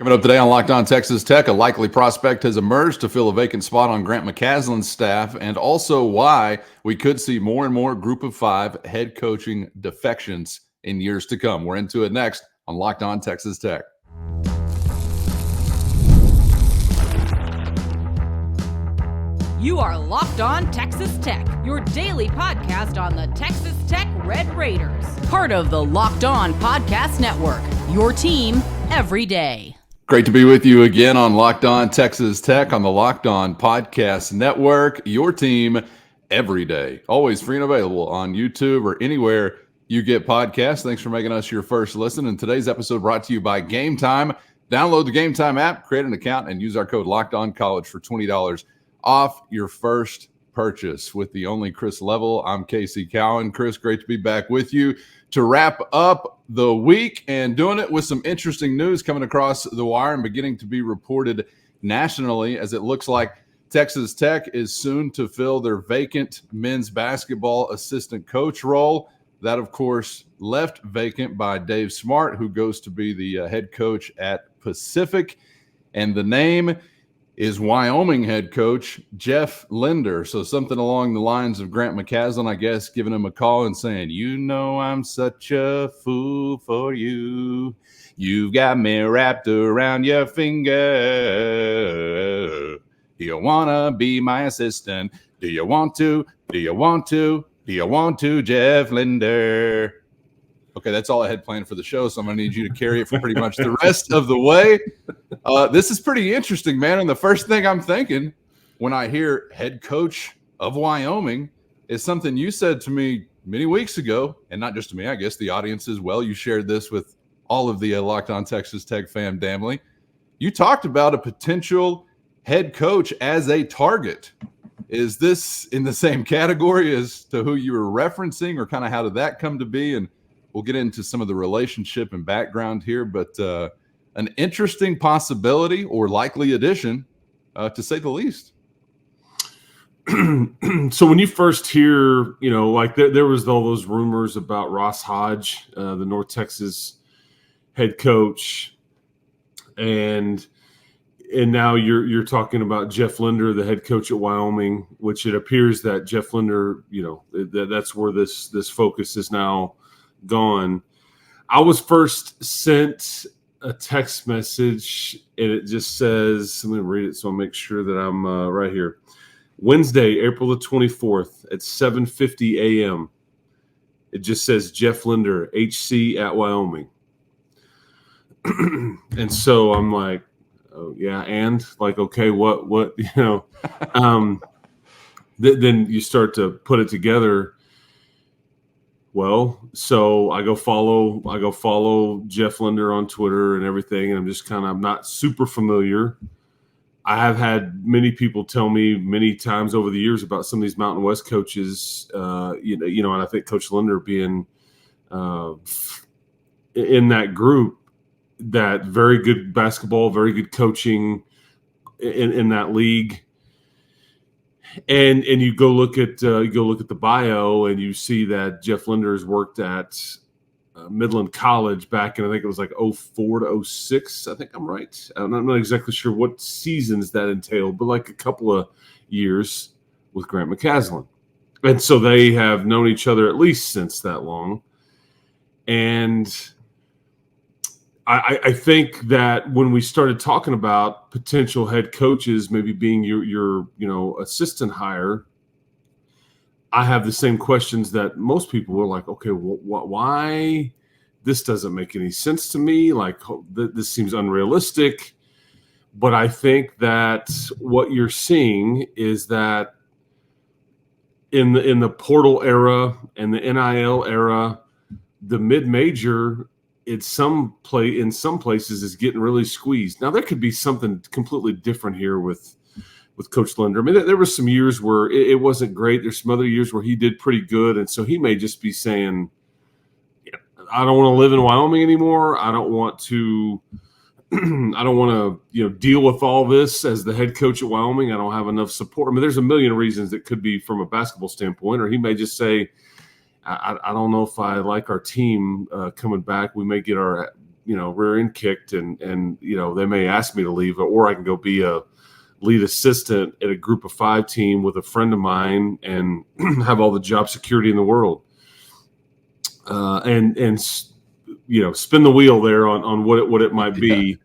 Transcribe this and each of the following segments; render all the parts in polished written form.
Coming up today on Locked On Texas Tech, a likely prospect has emerged to fill a vacant spot on Grant McCasland's staff, and also why we could see more and more Group of Five head coaching defections in years to come. We're into it next on Locked On Texas Tech. You are Locked On Texas Tech, your daily podcast on the Texas Tech Red Raiders. Part of the Locked On Podcast Network, your team every day. Great to be with you again on Locked On Texas Tech on the Locked On Podcast Network, your team every day. Always free and available on YouTube or anywhere you get podcasts. Thanks for making us your first listen. And today's episode brought to you by Gametime. Download the Gametime app, create an account, and use our code LOCKEDONCollege for $20 off your first purchase. With the only Chris Level, I'm Casey Cowan. Chris, great to be back with you to wrap up the week, and doing it with some interesting news coming across the wire and beginning to be reported nationally, as it looks like Texas Tech is soon to fill their vacant men's basketball assistant coach role. That, of course, left vacant by Dave Smart, who goes to be the head coach at Pacific. And the name is Wyoming head coach Jeff Linder. So something along the lines of Grant McCasland, I guess, giving him a call and saying, you know, I'm such a fool for you. You've got me wrapped around your finger. Do you want to be my assistant? Do you want to? Do you want to? Do you want to, Jeff Linder? Okay, that's all I had planned for the show, so I'm going to need you to carry it for pretty much the rest of the way. This is pretty interesting, man, and the first thing I'm thinking when I hear head coach of Wyoming is something you said to me many weeks ago, and not just to me, I guess the audience as well. You shared this with all of the Locked On Texas Tech fam family. You talked about a potential head coach as a target. Is this in the same category as to who you were referencing, or kind of how did that come to be? And we'll get into some of the relationship and background here, but an interesting possibility or likely addition, to say the least. So when you first hear, you know, like there was all those rumors about Ross Hodge, the North Texas head coach, and now you're talking about Jeff Linder, the head coach at Wyoming, which it appears that Jeff Linder, you know, that's where this focus is now gone. I was first sent a text message, and it just says, let me read it so I'll make sure that I'm right here. Wednesday, April the 24th at 7:50 a.m. It just says Jeff Linder, HC at Wyoming. And so I'm like, oh, yeah, and like, okay, what, you know, then you start to put it together. Well, so I go follow Jeff Linder on Twitter and everything, and I'm not super familiar. I have had many people tell me many times over the years about some of these Mountain West coaches, you know, and I think Coach Linder being in that group, that very good basketball, very good coaching in that league. And you go look at the bio, and you see that Jeff Linder has worked at Midland College back in, I think it was like 04 to 06. I think I'm right. I'm not exactly sure what seasons that entailed, but like a couple of years with Grant McCasland. And so they have known each other at least since that long. And I think that when we started talking about potential head coaches maybe being your you know, assistant hire, I have the same questions that most people were like, okay, why? This doesn't make any sense to me. Like, this seems unrealistic. But I think that what you're seeing is that in the portal era and the NIL era, the mid-major in some places is getting really squeezed. Now, there could be something completely different here with Coach Linder. I mean, there were some years where it wasn't great. There's some other years where he did pretty good. And so he may just be saying, I don't want to live in Wyoming anymore. I don't want to, deal with all this as the head coach at Wyoming. I don't have enough support. I mean, there's a million reasons that could be from a basketball standpoint, or he may just say, I don't know if I like our team coming back. We may get our rear end kicked, and they may ask me to leave, or I can go be a lead assistant at a group of 5 team with a friend of mine and have all the job security in the world. And spin the wheel there on what it might be.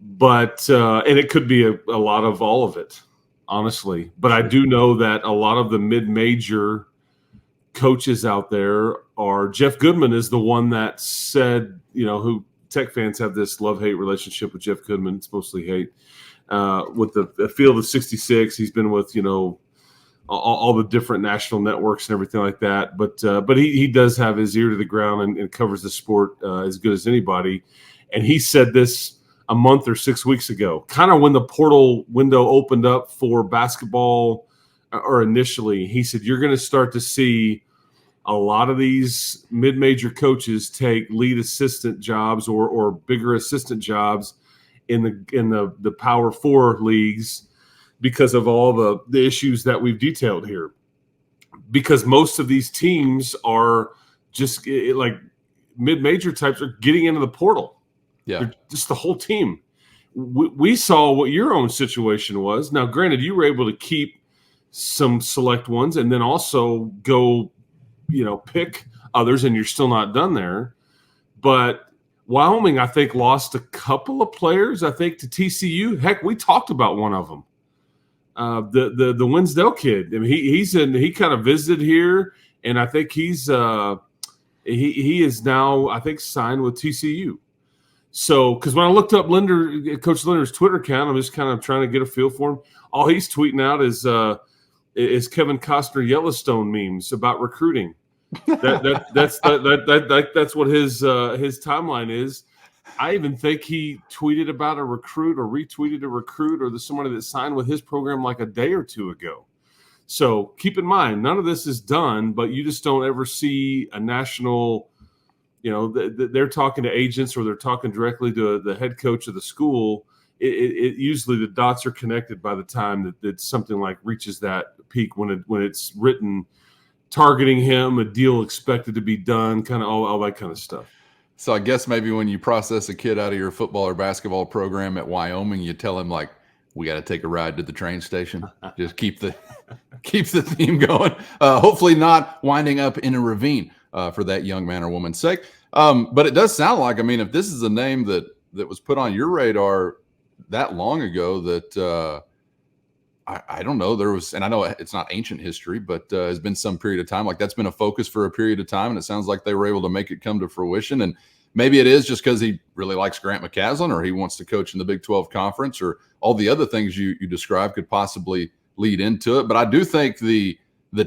But and it could be a lot of all of it, honestly. But I do know that a lot of the mid-major coaches out there are. Jeff Goodman is the one that said, who Tech fans have this love-hate relationship with Jeff Goodman. It's mostly hate. With the Field of 66, he's been with all the different national networks and everything like that. But he does have his ear to the ground and covers the sport as good as anybody. And he said this a month or 6 weeks ago, kind of when the portal window opened up for basketball, or initially. He said you're going to start to see a lot of these mid-major coaches take lead assistant jobs or bigger assistant jobs in the Power 4 leagues because of all the issues that we've detailed here. Because most of these teams are just like mid-major types are getting into the portal. Yeah, they're just the whole team. We saw what your own situation was. Now, granted, you were able to keep some select ones and then also go, pick others, and you're still not done there. But Wyoming, I think, lost a couple of players, I think, to TCU. Heck, we talked about one of them, the Winsdale kid. I mean, he kind of visited here, and I think he is now, I think, signed with TCU. So, because when I looked up Coach Linder's Twitter account, I'm just kind of trying to get a feel for him. All he's tweeting out is Kevin Costner Yellowstone memes about recruiting. That's what his timeline is. I even think he tweeted about a recruit or retweeted a recruit or somebody that signed with his program like a day or two ago. So keep in mind, none of this is done, but you just don't ever see a national. They're talking to agents or they're talking directly to the head coach of the school. It usually the dots are connected by the time that something like reaches that peak when it's written, targeting him, a deal expected to be done, kind of all that kind of stuff. So I guess maybe when you process a kid out of your football or basketball program at Wyoming, you tell him like, we got to take a ride to the train station. Just keep the theme going. Hopefully not winding up in a ravine for that young man or woman's sake. But it does sound like, if this is a name that was put on your radar that long ago, that I don't know, there was, and I know it's not ancient history, but has been some period of time, like that's been a focus for a period of time, and it sounds like they were able to make it come to fruition. And maybe it is just because he really likes Grant McCasland, or he wants to coach in the Big 12 Conference, or all the other things you described could possibly lead into it. But I do think the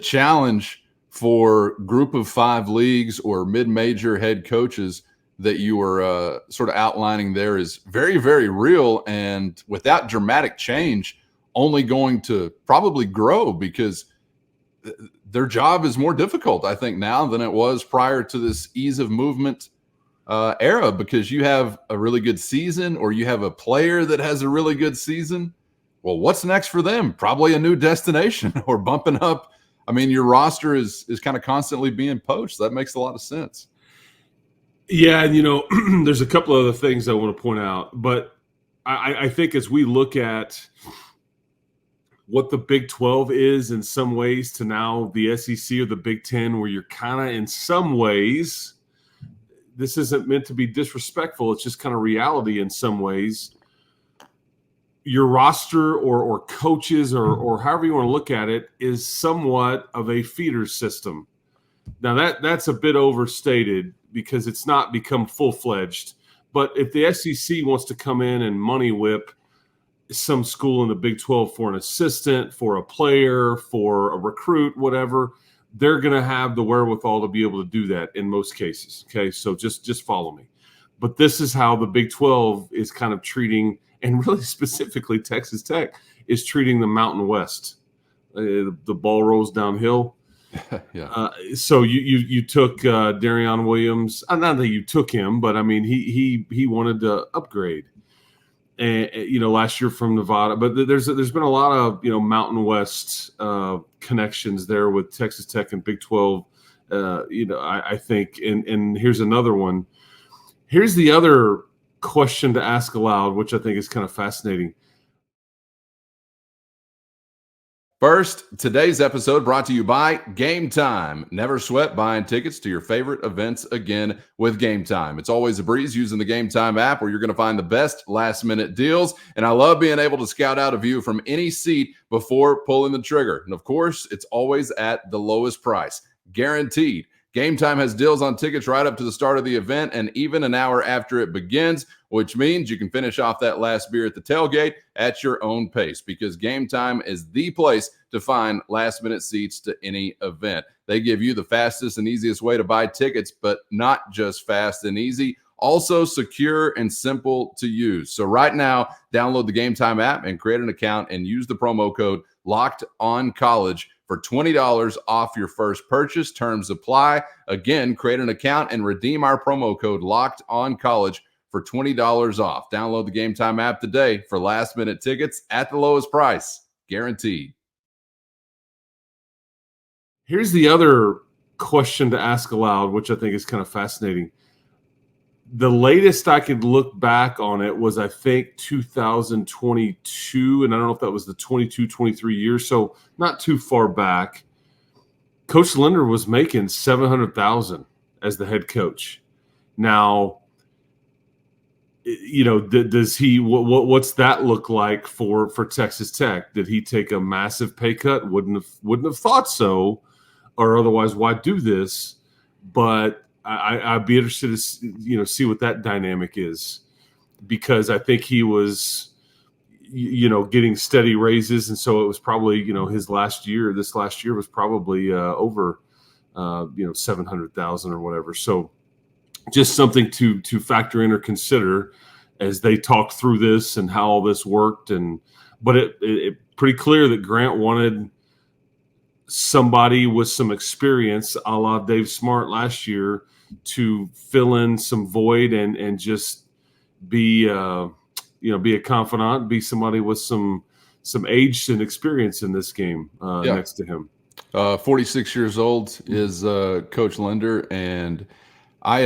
challenge for group of 5 leagues or mid-major head coaches that you were sort of outlining there is very, very real, and without dramatic change, only going to probably grow, because their job is more difficult, I think, now than it was prior to this ease of movement era, because you have a really good season or you have a player that has a really good season. Well, what's next for them? Probably a new destination or bumping up. Your roster is kind of constantly being poached. That makes a lot of sense. Yeah, and there's a couple other things I want to point out, but I think as we look at what the Big 12 is in some ways to now the SEC or the Big 10, where you're kind of in some ways, this isn't meant to be disrespectful, it's just kind of reality in some ways. Your roster or coaches or however you want to look at it is somewhat of a feeder system. Now that's a bit overstated because it's not become full-fledged. But if the SEC wants to come in and money whip some school in the Big 12 for an assistant, for a player, for a recruit, whatever, they're going to have the wherewithal to be able to do that in most cases. Okay, so just follow me. But this is how the Big 12 is kind of treating, and really specifically Texas Tech is treating the Mountain West. The ball rolls downhill. Yeah. So you took Darion Williams. Not that you took him, but he wanted to upgrade. And last year from Nevada, but there's been a lot of Mountain West connections there with Texas Tech and Big 12. I think, and here's another one. Here's the other question to ask aloud, which I think is kind of fascinating. First, today's episode brought to you by Gametime. Never sweat buying tickets to your favorite events again with Gametime. It's always a breeze using the Gametime app where you're going to find the best last-minute deals. And I love being able to scout out a view from any seat before pulling the trigger. And of course, it's always at the lowest price, guaranteed. Gametime has deals on tickets right up to the start of the event and even an hour after it begins, which means you can finish off that last beer at the tailgate at your own pace, because Gametime is the place to find last-minute seats to any event. They give you the fastest and easiest way to buy tickets, but not just fast and easy, also secure and simple to use. So right now, download the Gametime app and create an account and use the promo code LOCKEDONCollege for $20 off your first purchase. Terms apply. Again, create an account and redeem our promo code LOCKEDONCollege for $20 off. Download the Gametime app today for last-minute tickets at the lowest price, guaranteed. Here's the other question to ask aloud, which I think is kind of fascinating. The latest I could look back on it was, I think, 2022, and I don't know if that was the 22-23 years, so not too far back. Coach Linder was making $700,000 as the head coach. Now, you know, does he? What's that look like for Texas Tech? Did he take a massive pay cut? Wouldn't have thought so, or otherwise, why do this? But I'd be interested to see what that dynamic is, because I think he was, getting steady raises, and so it was probably his last year. This last year was probably over $700,000 or whatever. So just something to factor in or consider as they talk through this and how all this worked. But it pretty clear that Grant wanted somebody with some experience, a la Dave Smart last year, to fill in some void and just be a confidant, be somebody with some age and experience in this game next to him. 46 years old is Coach Linder, and I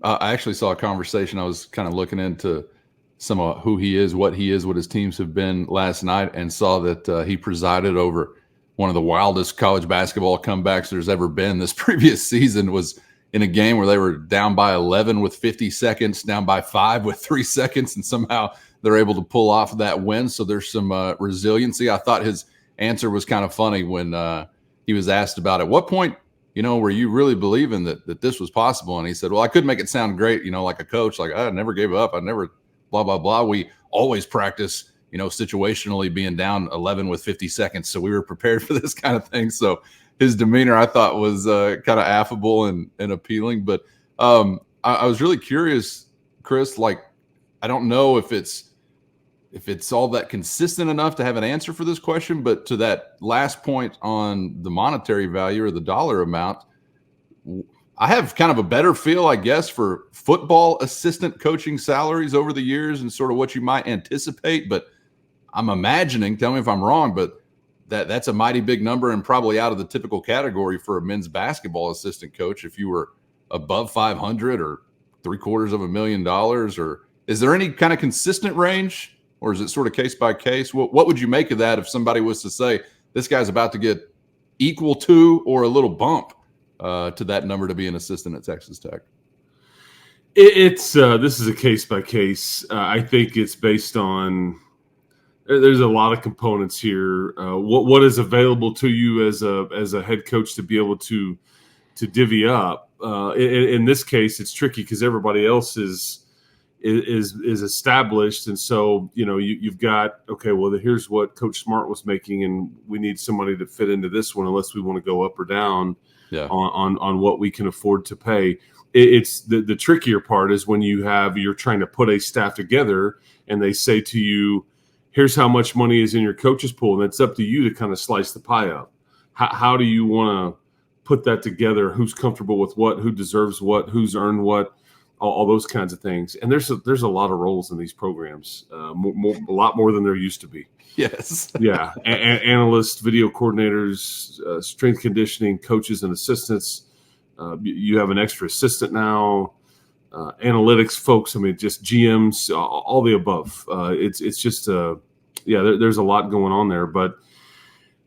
actually saw a conversation. I was kind of looking into some of who he is, what his teams have been last night, and saw that he presided over one of the wildest college basketball comebacks there's ever been. This previous season was in a game where they were down by 11 with 50 seconds, down by 5 with 3 seconds, and somehow they're able to pull off that win. So there's some resiliency. I thought his answer was kind of funny when he was asked about at what point, were you really believing that this was possible? And he said, well, I could make it sound great, like a coach, like I never gave up. I never blah, blah, blah. We always practice, situationally being down 11 with 50 seconds. So we were prepared for this kind of thing. So his demeanor, I thought, was kind of affable and appealing. But I was really curious, Chris, I don't know if it's all that consistent enough to have an answer for this question, but to that last point on the monetary value or the dollar amount, I have kind of a better feel, I guess, for football assistant coaching salaries over the years and sort of what you might anticipate. But I'm imagining, tell me if I'm wrong, but that's a mighty big number and probably out of the typical category for a men's basketball assistant coach if you were above 500 or $750,000. Or is there any kind of consistent range, or is it sort of case by case? What would you make of that if somebody was to say this guy's about to get equal to or a little bump to that number to be an assistant at Texas Tech? This is a case by case. I think it's based on. There's a lot of components here. What is available to you as a head coach to be able to divvy up? In this case, it's tricky because everybody else is established, and so you've got, okay, well, here's what Coach Smart was making, and we need somebody to fit into this one unless we want to go up or down on what we can afford to pay. It's the trickier part is when you're trying to put a staff together and they say to you, here's how much money is in your coach's pool, and it's up to you to kind of slice the pie up. How do you want to put that together? Who's comfortable with what? Who deserves what? Who's earned what? All those kinds of things. And there's a lot of roles in these programs, a lot more than there used to be. Yes. Yeah. Analysts, video coordinators, strength conditioning, coaches and assistants. You have an extra assistant now. analytics folks. I mean, just GMs, all the above. It's just there's a lot going on there, but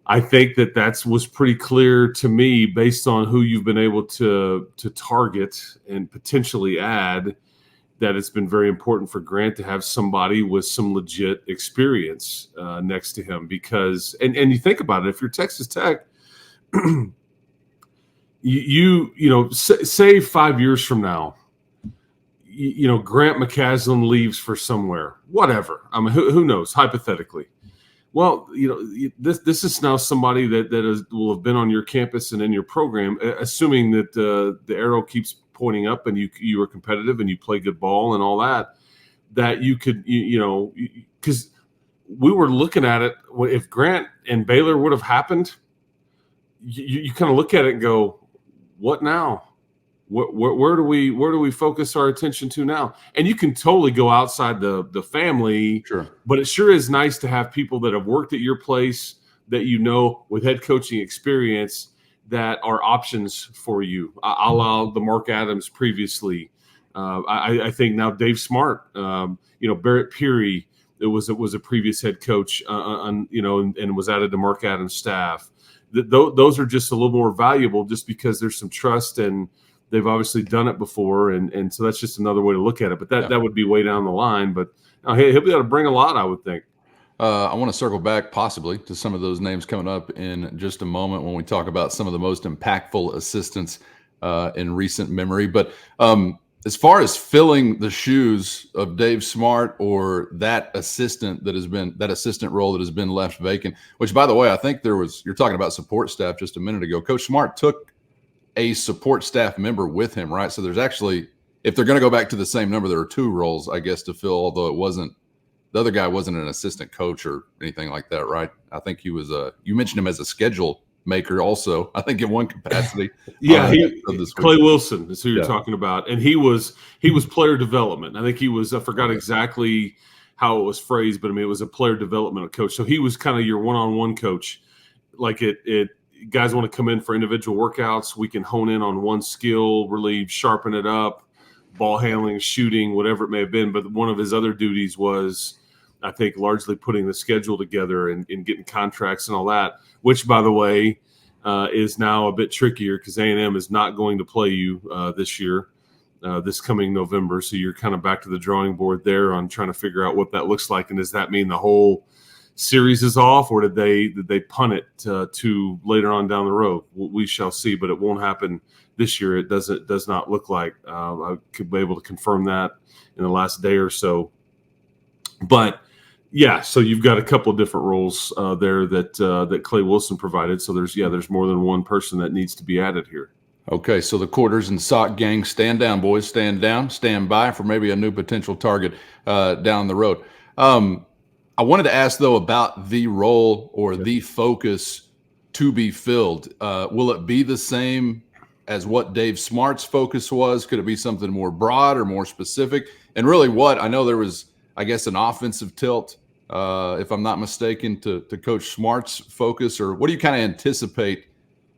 I think that was pretty clear to me based on who you've been able to target and potentially add, that it's been very important for Grant to have somebody with some legit experience next to him, because and you think about it, if you're Texas Tech, say 5 years from now, Grant McCaslin leaves for somewhere, whatever. I mean, who knows, hypothetically. Well, this is now somebody that will have been on your campus and in your program, assuming that the arrow keeps pointing up and you are competitive and you play good ball and all that you could, because we were looking at it, if Grant and Baylor would have happened, you kind of look at it and go, what now? Where do we focus our attention to now? And you can totally go outside the family, sure, but it sure is nice to have people that have worked at your place that with head coaching experience that are options for you. A la the Mark Adams previously. I think now Dave Smart, Barrett Peary, it was a previous head coach, and was added to Mark Adams' staff. Those are just a little more valuable just because there's some trust and they've obviously done it before, and so that's just another way to look at it. But that would be way down the line. But he'll be able to bring a lot, I would think. I want to circle back possibly to some of those names coming up in just a moment when we talk about some of the most impactful assistants in recent memory. But as far as filling the shoes of Dave Smart or that assistant role that has been left vacant, which, by the way, I think you're talking about support staff just a minute ago. Coach Smart took a support staff member with him, right? So there's actually, if they're going to go back to the same number, there are 2 roles, I guess, to fill, although the other guy wasn't an assistant coach or anything like that, right? I think he was you mentioned him as a schedule maker also, I think in one capacity. Yeah, Clay Wilson is who you're talking about. And he was player development. I think he was, I forgot exactly how it was phrased, but I mean, it was a player development coach. So he was kind of your one-on-one coach. Like guys want to come in for individual workouts. We can hone in on one skill, really sharpen it up, ball handling, shooting, whatever it may have been. But one of his other duties was, I think, largely putting the schedule together and getting contracts and all that, which, by the way, is now a bit trickier because A&M is not going to play you this year, this coming November. So you're kind of back to the drawing board there on trying to figure out what that looks like. And does that mean the whole series is off, or did they punt it to later on down the road? We shall see, but it won't happen this year. It does not look like. I could be able to confirm that in the last day or so. But yeah, so you've got a couple of different roles there that Clay Wilson provided. So there's more than one person that needs to be added here. Okay, so the quarters and sock gang, stand down, boys, stand down, stand by for maybe a new potential target down the road. I wanted to ask, though, about the role or the focus to be filled. Will it be the same as what Dave Smart's focus was? Could it be something more broad or more specific? And really I know there was, I guess, an offensive tilt, if I'm not mistaken, to Coach Smart's focus, or what do you kind of anticipate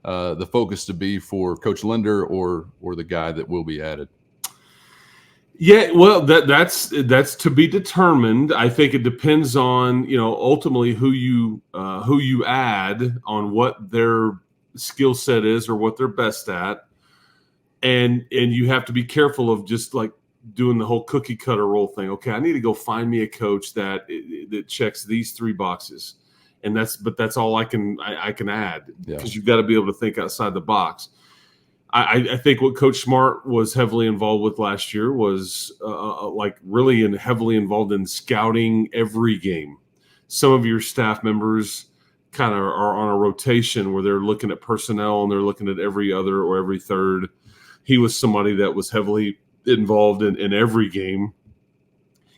the focus to be for Coach Linder or the guy that will be added? Yeah, well, that's to be determined. I think it depends on, ultimately who you add, on what their skill set is or what they're best at, and you have to be careful of just like doing the whole cookie cutter role thing. Okay, I need to go find me a coach that checks these 3 boxes, and that's all I can add, because you've got to be able to think outside the box. I think what Coach Smart was heavily involved with last year was heavily involved in scouting every game. Some of your staff members kind of are on a rotation where they're looking at personnel and they're looking at every other or every third. He was somebody that was heavily involved in every game.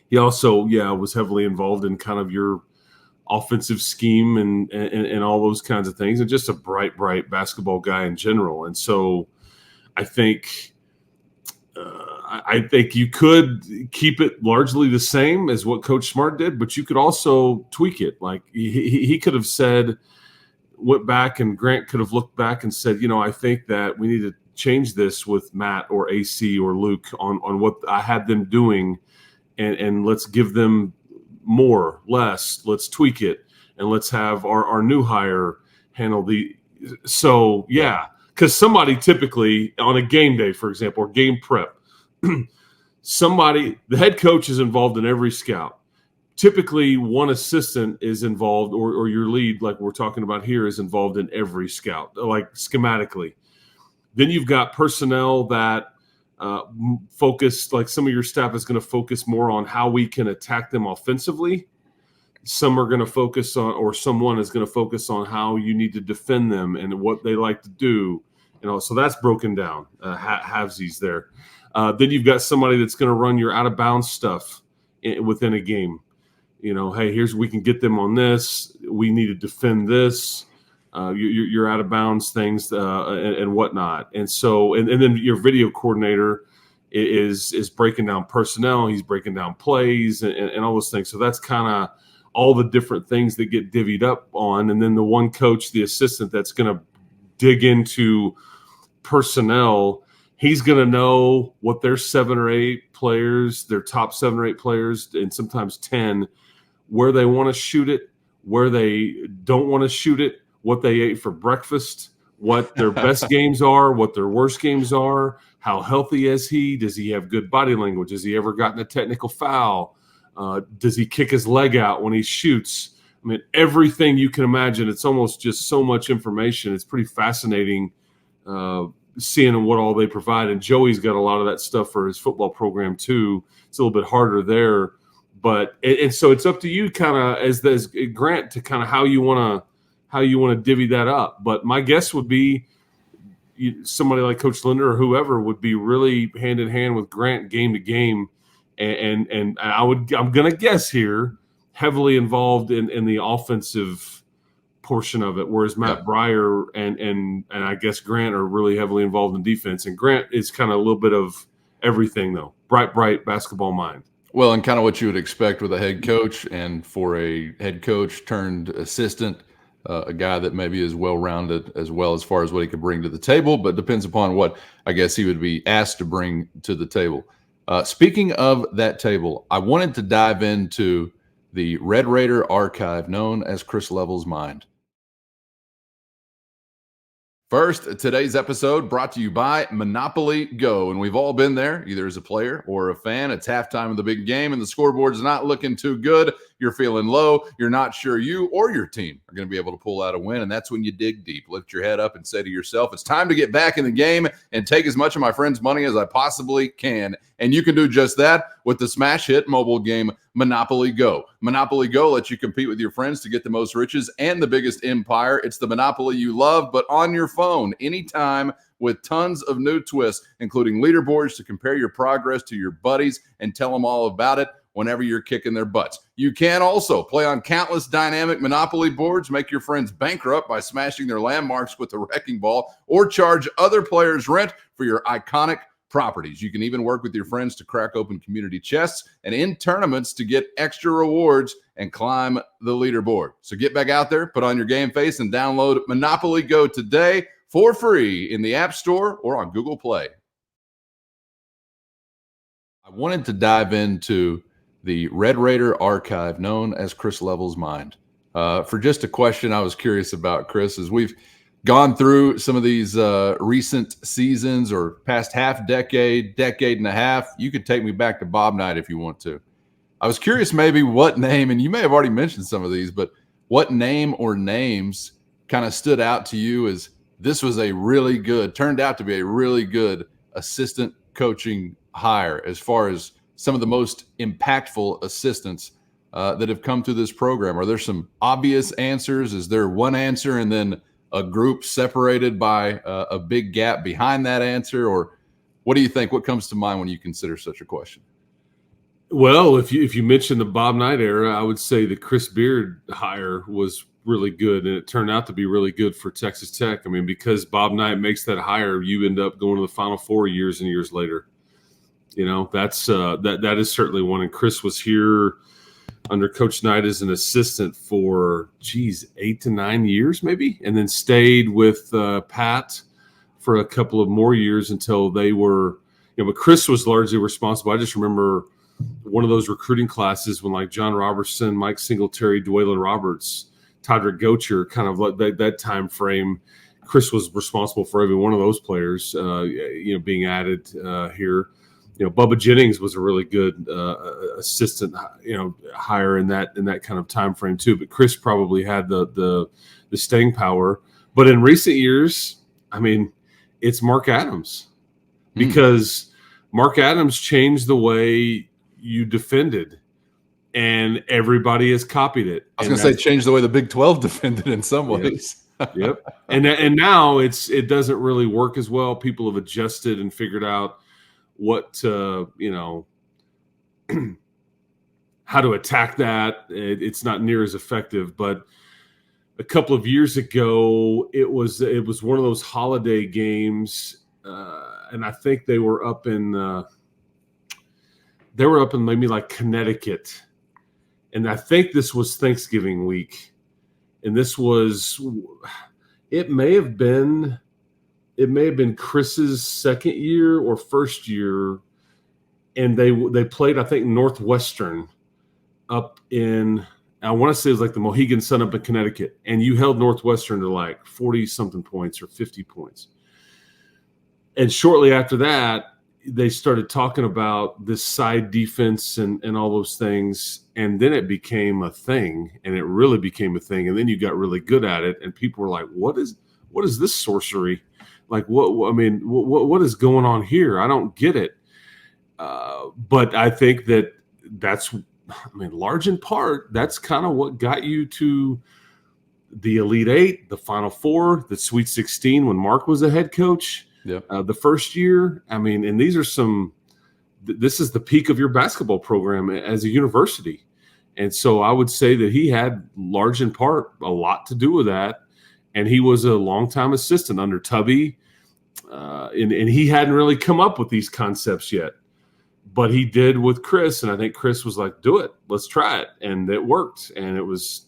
He also, was heavily involved in kind of your offensive scheme and all those kinds of things, and just a bright basketball guy in general. And so I think you could keep it largely the same as what Coach Smart did, but you could also tweak it. Like he could have went back, and Grant could have looked back and said, I think that we need to change this with Matt or AC or Luke on what I had them doing, and let's give them more, less, let's tweak it, and let's have our new hire handle the. So yeah, because somebody typically on a game day, for example, or game prep, the head coach is involved in every scout. Typically, one assistant is involved, or your lead, like we're talking about here, is involved in every scout, like schematically. Then you've got personnel that focus, like some of your staff is going to focus more on how we can attack them offensively. Some are going to focus on, or someone is going to focus on how you need to defend them and what they like to do. So that's broken down, halvesies there. Then you've got somebody that's going to run your out of bounds stuff within a game. Hey, we can get them on this. We need to defend this. Your out of bounds things and whatnot. And so, and then your video coordinator is breaking down personnel. He's breaking down plays and all those things. So that's kind of all the different things that get divvied up on. And then the one coach, the assistant, that's going to dig into personnel. He's going to know what their 7 or 8 players, their top 7 or 8 players, and sometimes 10, where they want to shoot it, where they don't want to shoot it, what they ate for breakfast, what their best games are, what their worst games are, how healthy is he, does he have good body language, has he ever gotten a technical foul, does he kick his leg out when he shoots? I mean, everything you can imagine. It's almost just so much information. It's pretty fascinating seeing what all they provide. And Joey's got a lot of that stuff for his football program too. It's a little bit harder there. But and so it's up to you, kind of as Grant, to kind of how you want to divvy that up. But my guess would be somebody like Coach Linder or whoever would be really hand in hand with Grant game to game, and I'm gonna guess here heavily involved in the offensive portion of it, whereas Matt Breyer and I guess Grant are really heavily involved in defense. And Grant is kind of a little bit of everything though, bright basketball mind. Well, and kind of what you would expect with a head coach, and for a head coach turned assistant, a guy that maybe is well-rounded as well as far as what he could bring to the table, but depends upon what I guess he would be asked to bring to the table. Speaking of that table, I wanted to dive into the Red Raider archive known as Chris Level's mind. First, today's episode brought to you by Monopoly Go. And we've all been there, either as a player or a fan. It's halftime of the big game and the scoreboard's not looking too good. You're feeling low. You're not sure you or your team are going to be able to pull out a win. And that's when you dig deep, lift your head up and say to yourself, it's time to get back in the game and take as much of my friends' money as I possibly can. And you can do just that with the smash hit mobile game Monopoly Go. Monopoly Go lets you compete with your friends to get the most riches and the biggest empire. It's the Monopoly you love, but on your phone, anytime, with tons of new twists, including leaderboards to compare your progress to your buddies and tell them all about it whenever you're kicking their butts. You can also play on countless dynamic Monopoly boards, make your friends bankrupt by smashing their landmarks with a wrecking ball, or charge other players rent for your iconic properties. You can even work with your friends to crack open community chests and in tournaments to get extra rewards and climb the leaderboard. So get back out there, put on your game face, and download Monopoly Go today for free in the App Store or on Google Play. I wanted to dive into the Red Raider archive known as Chris Level's mind. For just a question I was curious about, Chris, as we've gone through some of these recent seasons or past decade and a half. You could take me back to Bob Knight if you want to. I was curious maybe what name, and you may have already mentioned some of these, but what name or names kind of stood out to you as this was turned out to be a really good assistant coaching hire, as far as some of the most impactful assistants that have come through this program? Are there some obvious answers? Is there one answer and then a group separated by a big gap behind that answer? Or what do you think? What comes to mind when you consider such a question? Well, if you mention the Bob Knight era, I would say the Chris Beard hire was really good, and it turned out to be really good for Texas Tech. I mean, because Bob Knight makes that hire, you end up going to the Final Four years and years later. You know, that's that is certainly one. And Chris was here under Coach Knight as an assistant for 8 to 9 years maybe, and then stayed with Pat for a couple of more years until they were, but Chris was largely responsible. I just remember one of those recruiting classes when like John Robertson, Mike Singletary, Dwaylon Roberts, Todrick Gocher, kind of like that time frame. Chris was responsible for every one of those players, being added here. Bubba Jennings was a really good assistant, hire in that kind of time frame too. But Chris probably had the staying power. But in recent years, I mean, it's Mark Adams, because Mark Adams changed the way you defended, and everybody has copied it. I was going to say change the way the Big 12 defended in some ways. Yep. And now it doesn't really work as well. People have adjusted and figured out what how to attack that. It's not near as effective. But a couple of years ago, it was one of those holiday games, and I think they were up in maybe like Connecticut, and I think this was Thanksgiving week, and it may have been Chris's second year or first year, and they played, I think, Northwestern up in, I want to say it was like the Mohegan Sun up in Connecticut, and you held Northwestern to like 40-something points or 50 points. And shortly after that, they started talking about this side defense and all those things, and then it became a thing, and it really became a thing, and then you got really good at it, and people were like, what is this sorcery? Like, what is going on here? I don't get it. But I think that's large in part, that's kind of what got you to the Elite Eight, the Final Four, the Sweet 16 when Mark was a head coach. Yep. The first year, and these are this is the peak of your basketball program as a university. And so I would say that he had large in part a lot to do with that. And he was a longtime assistant under Tubby. And he hadn't really come up with these concepts yet, but he did with Chris. And I think Chris was like, do it, let's try it. And it worked. And it was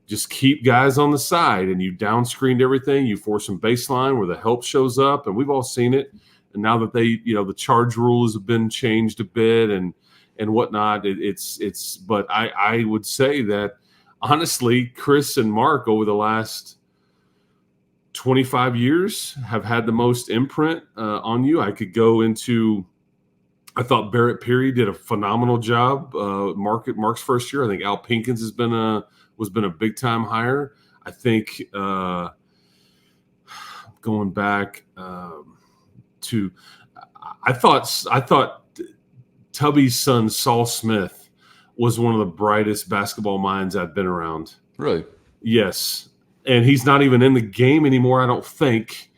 just keep guys on the side, and you down screened everything. You force some baseline where the help shows up, and we've all seen it. And now that the charge rules have been changed a bit and whatnot, but I would say that honestly, Chris and Mark over the last 25 years have had the most imprint on you. I could go into, I thought Barrett Peary did a phenomenal job. Mark's first year. I think Al Pinkins has been a big time hire. I think going back to, I thought Tubby's son Saul Smith was one of the brightest basketball minds I've been around. Really? Yes. And he's not even in the game anymore, I don't think.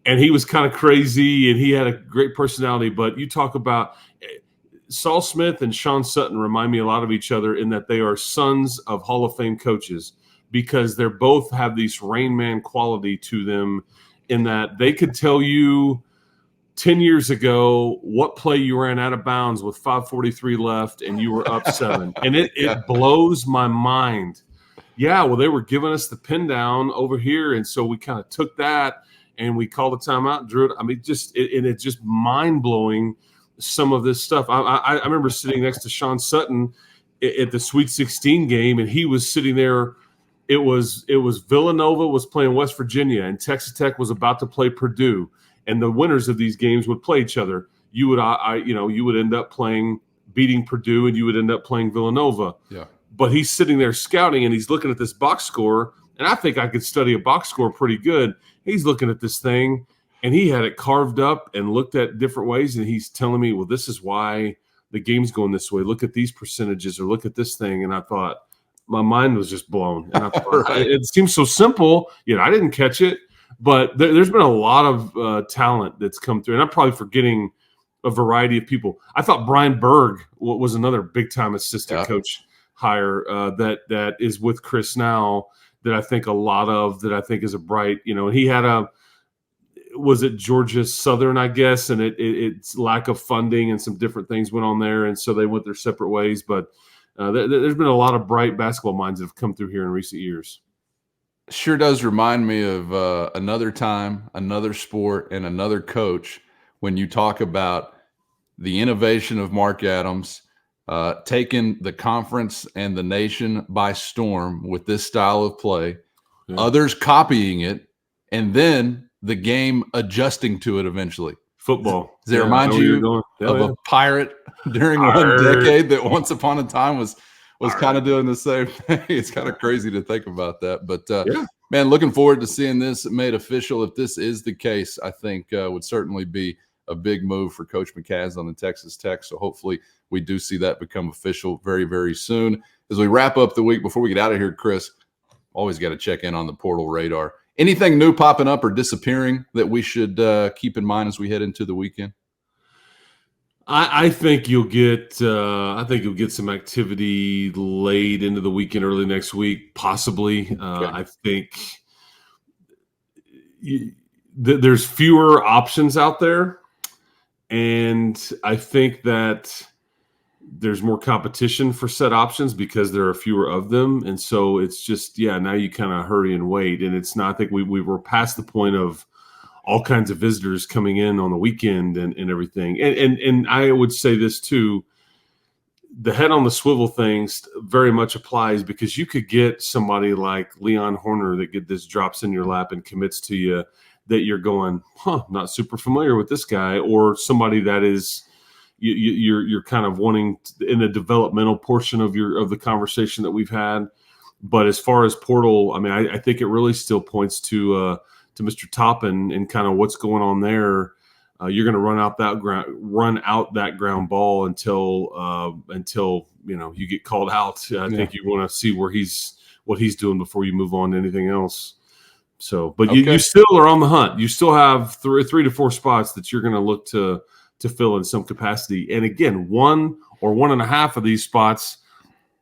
And he was kind of crazy, and he had a great personality. But you talk about Saul Smith and Sean Sutton remind me a lot of each other in that they are sons of Hall of Fame coaches, because they're both have this Rain Man quality to them, in that they could tell you 10 years ago what play you ran out of bounds with 5:43 left and you were up 7. And it blows my mind. Yeah, well, they were giving us the pin down over here, and so we kind of took that and we called a timeout and drew it. It's just mind-blowing, some of this stuff. I remember sitting next to Sean Sutton at the Sweet 16 game, and he was sitting there. It was Villanova was playing West Virginia, and Texas Tech was about to play Purdue, and the winners of these games would play each other. You would end up beating Purdue, and you would end up playing Villanova. Yeah. But he's sitting there scouting, and he's looking at this box score, and I think I could study a box score pretty good. He's looking at this thing, and he had it carved up and looked at different ways, and he's telling me, well, this is why the game's going this way. Look at these percentages, or look at this thing. And I thought, my mind was just blown. And I thought, Right. It seems so simple. I didn't catch it. But there's been a lot of talent that's come through. And I'm probably forgetting a variety of people. I thought Brian Berg was another big-time assistant coach hire that is with Chris now, that I think is a bright, and he had was it Georgia Southern, I guess, and it's lack of funding and some different things went on there, and so they went their separate ways. But there's been a lot of bright basketball minds that have come through here in recent years. Sure does remind me of another time, another sport, and another coach when you talk about the innovation of Mark Adams, taking the conference and the nation by storm with this style of play, others copying it, and then the game adjusting to it eventually. Football. Does it remind you of a pirate during one decade that once upon a time was kind of doing the same thing? It's kind of crazy to think about that. But, man, looking forward to seeing this made official. If this is the case, I think would certainly be a big move for Coach McCaz on the Texas Tech. So hopefully we do see that become official very, very soon. As we wrap up the week, before we get out of here, Chris, always got to check in on the portal radar. Anything new popping up or disappearing that we should keep in mind as we head into the weekend? I think you'll get some activity late into the weekend, early next week, possibly. I think there's fewer options out there, and I think that there's more competition for set options because there are fewer of them. And so it's just, now you kind of hurry and wait. And it's not, I think we were past the point of all kinds of visitors coming in on the weekend and everything. And I would say this too, the head on the swivel things very much applies because you could get somebody like Leon Horner that this drops in your lap and commits to you that you're going, not super familiar with this guy, or somebody that is, you're kind of wanting in the developmental portion of the conversation that we've had. But as far as portal, I mean, I think it really still points to Mr. Toppin and kind of what's going on there. You're going to run out that ground ball until you get called out. I think you want to see what he's doing before you move on to anything else. So, but you still are on the hunt. You still have three to four spots that you're going to look to fill in some capacity. And again, 1 or 1.5 of these spots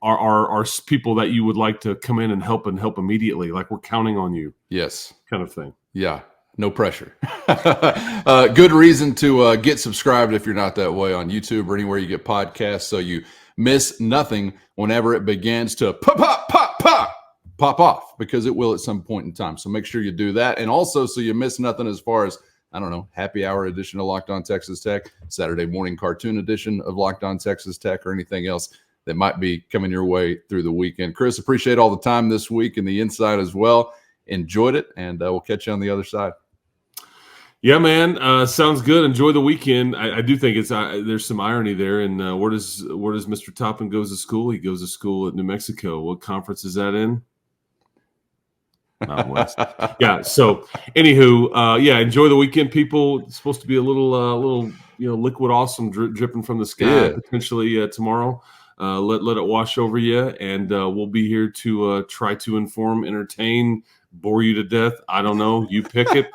are people that you would like to come in and help immediately. Like we're counting on you. Yes. Kind of thing. Yeah. No pressure. Good reason to get subscribed if you're not that way on YouTube or anywhere you get podcasts, so you miss nothing whenever it begins to pop off, because it will at some point in time. So make sure you do that. And also so you miss nothing as far as, I don't know, happy hour edition of Locked On Texas Tech, Saturday morning cartoon edition of Locked On Texas Tech, or anything else that might be coming your way through the weekend. Chris, appreciate all the time this week and the insight as well. Enjoyed it, and we'll catch you on the other side. Yeah, man. Sounds good. Enjoy the weekend. I do think there's some irony there. And where does Mr. Toppin goes to school? He goes to school at New Mexico. What conference is that in? Mountain West. Yeah. So, anywho, enjoy the weekend, people. It's supposed to be a little liquid awesome dripping from the sky potentially tomorrow. Let it wash over you, and we'll be here to try to inform, entertain, bore you to death. I don't know. You pick it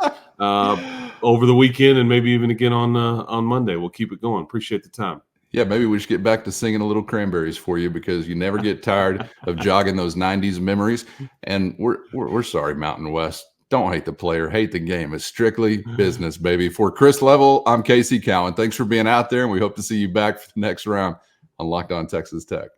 over the weekend, and maybe even again on Monday. We'll keep it going. Appreciate the time. Yeah, maybe we should get back to singing a little Cranberries for you, because you never get tired of jogging those 90s memories. And we're sorry, Mountain West. Don't hate the player, hate the game. It's strictly business, baby. For Chris Level, I'm Casey Cowan. Thanks for being out there, and we hope to see you back for the next round on Locked On Texas Tech.